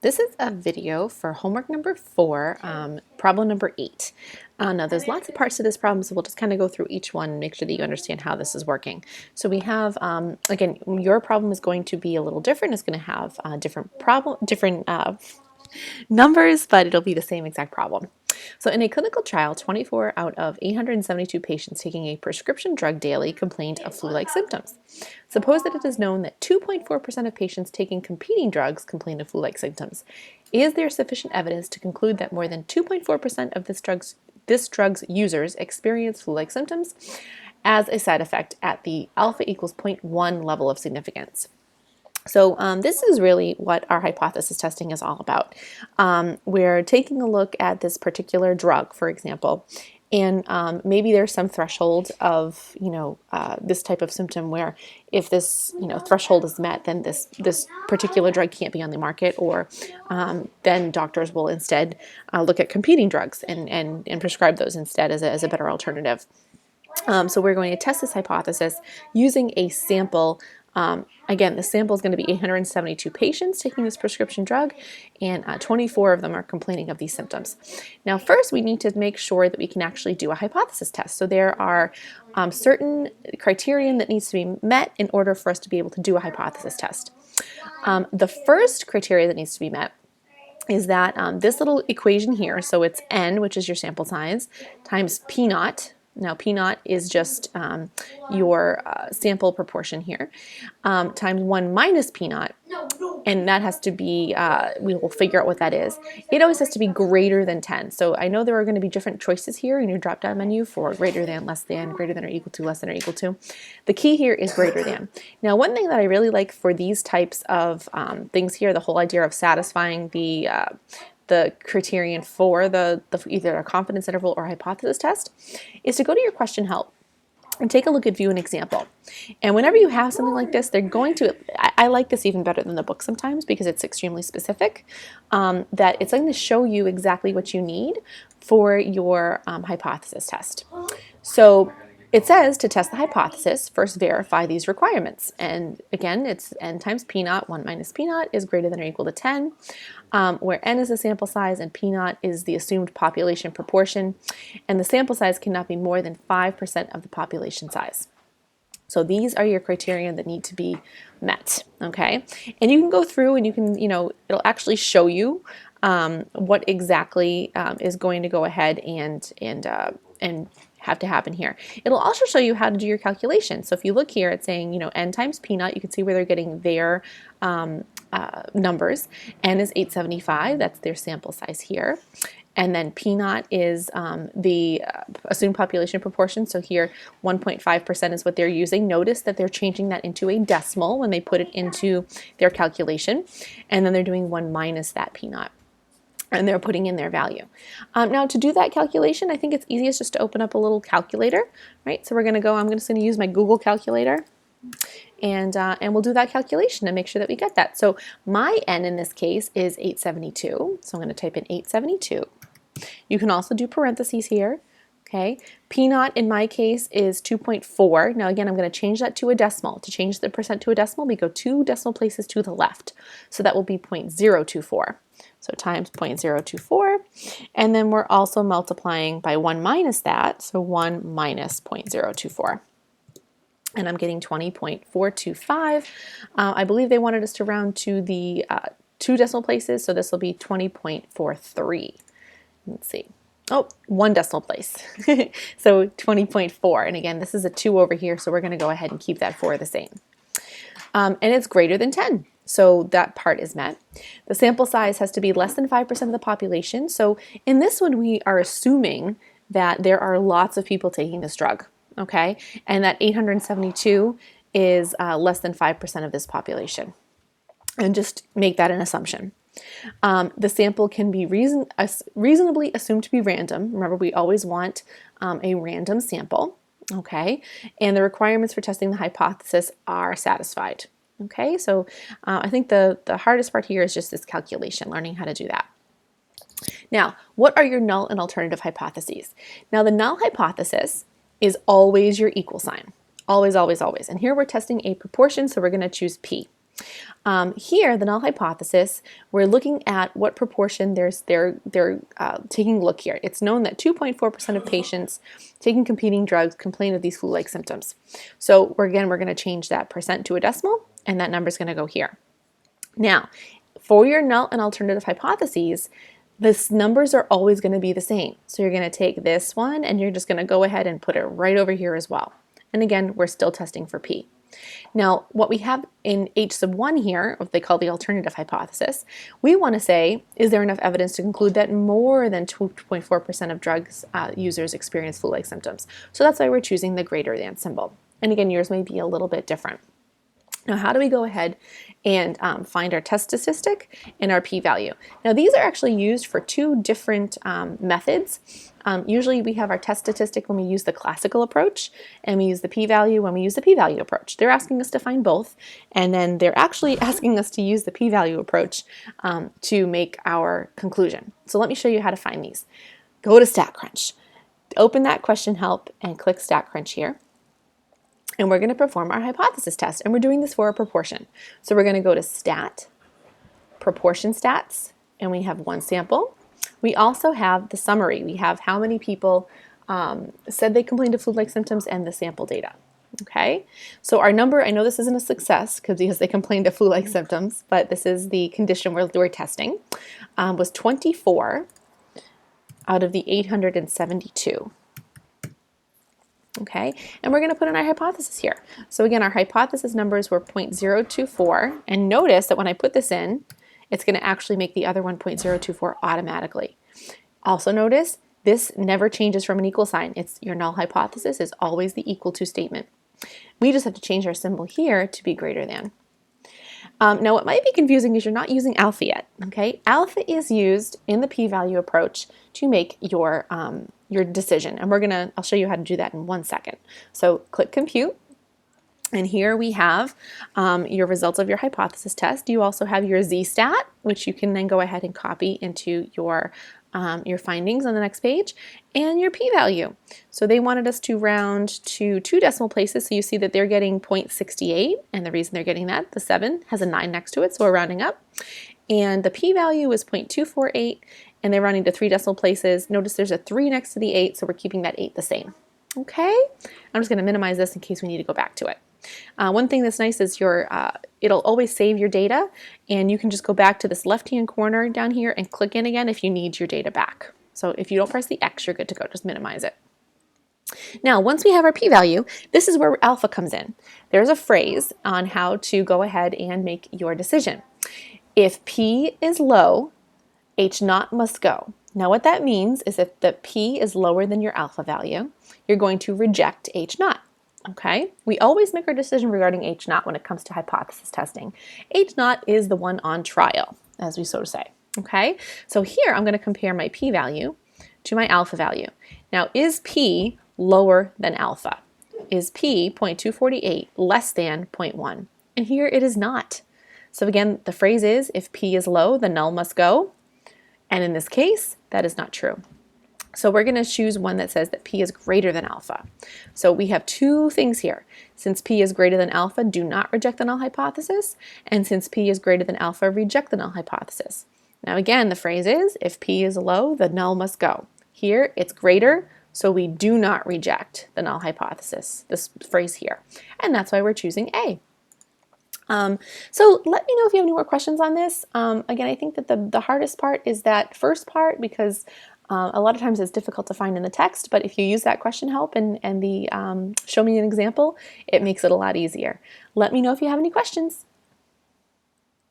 This is a video for homework number 4, problem number 8. Now there's lots of parts to this problem, so we'll just kind of go through each one and make sure that you understand how this is working. So we have, again, your problem is going to be a little different. It's going to have different numbers, but it'll be the same exact problem. So in a clinical trial, 24 out of 872 patients taking a prescription drug daily complained of flu-like symptoms. Suppose that it is known that 2.4% of patients taking competing drugs complained of flu-like symptoms. Is there sufficient evidence to conclude that more than 2.4% of this drug's users experience flu-like symptoms as a side effect at the alpha equals 0.1 level of significance? So this is really what our hypothesis testing is all about. We're taking a look at this particular drug, for example, and maybe there's some threshold of, this type of symptom where if this, threshold is met, then this particular drug can't be on the market, or then doctors will instead look at competing drugs and prescribe those instead as a better alternative. So we're going to test this hypothesis using a sample. Again, the sample is going to be 872 patients taking this prescription drug, and 24 of them are complaining of these symptoms. Now, first, we need to make sure that we can actually do a hypothesis test. So there are certain criterion that needs to be met in order for us to be able to do a hypothesis test. The first criteria that needs to be met is that this little equation here, so it's n, which is your sample size, times p naught. Now, p naught is just your sample proportion here, times 1 minus p naught, and that has to be, we will figure out what that is. It always has to be greater than 10. So I know there are going to be different choices here in your drop-down menu for greater than, less than, greater than or equal to, less than or equal to. The key here is greater than. Now, one thing that I really like for these types of things here, the whole idea of satisfying the criterion for the either a confidence interval or hypothesis test, is to go to your question help and take a look at view and example. And whenever you have something like this, they're going to, I like this even better than the book sometimes because it's extremely specific, that it's going to show you exactly what you need for your hypothesis test. So it says to test the hypothesis, first verify these requirements. And again, it's n times p naught, 1 minus p naught is greater than or equal to 10, where n is the sample size and p naught is the assumed population proportion. And the sample size cannot be more than 5% of the population size. So these are your criteria that need to be met, okay? And you can go through and you can, it'll actually show you what exactly is going to go ahead and have to happen here. It'll also show you how to do your calculation. So if you look here, it's saying, n times p naught, you can see where they're getting their numbers. N is 875, that's their sample size here. And then p naught is the assumed population proportion. So here 1.5% is what they're using. Notice that they're changing that into a decimal when they put it into their calculation. And then they're doing 1 minus that p naught. And they're putting in their value. Now to do that calculation, I think it's easiest just to open up a little calculator, right? So we're gonna go, I'm just gonna use my Google calculator, and we'll do that calculation and make sure that we get that. So my n in this case is 872, so I'm gonna type in 872. You can also do parentheses here, okay? P naught in my case is 2.4. Now again, I'm going to change that to a decimal. To change the percent to a decimal, we go 2 decimal places to the left. So that will be 0.024. So times 0.024. And then we're also multiplying by 1 minus that, so 1 minus 0.024. And I'm getting 20.425. I believe they wanted us to round to the 2 decimal places, so this will be 20.43. Let's see. Oh, 1 decimal place. So 20.4. And again, this is a 2 over here, so we're going to go ahead and keep that 4 the same. And it's greater than 10. So that part is met. The sample size has to be less than 5% of the population. So in this one, we are assuming that there are lots of people taking this drug, okay? And that 872 is less than 5% of this population. And just make that an assumption. The sample can be reasonably assumed to be random. Remember, we always want a random sample, okay? And the requirements for testing the hypothesis are satisfied, okay? So I think the hardest part here is just this calculation, learning how to do that. Now, what are your null and alternative hypotheses? Now, the null hypothesis is always your equal sign. Always, always, always. And here we're testing a proportion, so we're going to choose P. Here, the null hypothesis, we're looking at what proportion they're taking a look here. It's known that 2.4% of patients taking competing drugs complain of these flu-like symptoms. So we're going to change that percent to a decimal, and that number is going to go here. Now, for your null and alternative hypotheses, these numbers are always going to be the same. So you're going to take this one, and you're just going to go ahead and put it right over here as well. And again, we're still testing for P. Now, what we have in H sub 1 here, what they call the alternative hypothesis, we want to say, is there enough evidence to conclude that more than 2.4% of drugs users experience flu-like symptoms? So that's why we're choosing the greater than symbol. And again, yours may be a little bit different. Now, how do we go ahead and find our test statistic and our p-value? Now, these are actually used for two different methods. Usually we have our test statistic when we use the classical approach, and we use the p-value when we use the p-value approach. They're asking us to find both, and then they're actually asking us to use the p-value approach to make our conclusion. So let me show you how to find these. Go to StatCrunch. Open that question help and click StatCrunch here. And we're going to perform our hypothesis test, and we're doing this for a proportion. So we're going to go to Stat, Proportion Stats, and we have one sample. We also have the summary. We have how many people said they complained of flu-like symptoms and the sample data. Okay, so our number, I know this isn't a success because they complained of flu-like symptoms, but this is the condition we're testing, was 24 out of the 872. Okay, and we're going to put in our hypothesis here. So again, our hypothesis numbers were 0.024, and notice that when I put this in, it's going to actually make the other one 0.024 automatically. Also notice, this never changes from an equal sign. It's your null hypothesis is always the equal to statement. We just have to change our symbol here to be greater than. Now, what might be confusing is you're not using alpha yet. Okay, alpha is used in the p-value approach to make your decision, and I'll show you how to do that in 1 second. So click Compute, and here we have your results of your hypothesis test. You also have your z-stat, which you can then go ahead and copy into your findings on the next page, and your p-value. So they wanted us to round to 2 decimal places, so you see that they're getting 0.68, and the reason they're getting that, the 7 has a 9 next to it, so we're rounding up. And the p-value is 0.248, and they're rounding to 3 decimal places. Notice there's a 3 next to the 8, so we're keeping that 8 the same. Okay, I'm just going to minimize this in case we need to go back to it. One thing that's nice is it'll always save your data, and you can just go back to this left-hand corner down here and click in again if you need your data back. So if you don't press the X, you're good to go. Just minimize it. Now, once we have our p-value, this is where alpha comes in. There's a phrase on how to go ahead and make your decision. If p is low, H naught must go. Now what that means is if the p is lower than your alpha value, you're going to reject H naught. Okay, we always make our decision regarding H naught when it comes to hypothesis testing. H naught is the one on trial, as we so to say. Okay, so here I'm going to compare my p-value to my alpha value. Now, is p lower than alpha? Is p 0.248 less than 0.1? And here it is not. So again, the phrase is, if p is low, the null must go. And in this case, that is not true. So we're going to choose one that says that p is greater than alpha. So we have 2 things here. Since p is greater than alpha, do not reject the null hypothesis. And since p is greater than alpha, reject the null hypothesis. Now again, the phrase is, if p is low, the null must go. Here, it's greater, so we do not reject the null hypothesis, this phrase here. And that's why we're choosing A. So let me know if you have any more questions on this. Again, I think that the hardest part is that first part, because a lot of times it's difficult to find in the text, but if you use that question help and the show me an example, it makes it a lot easier. Let me know if you have any questions.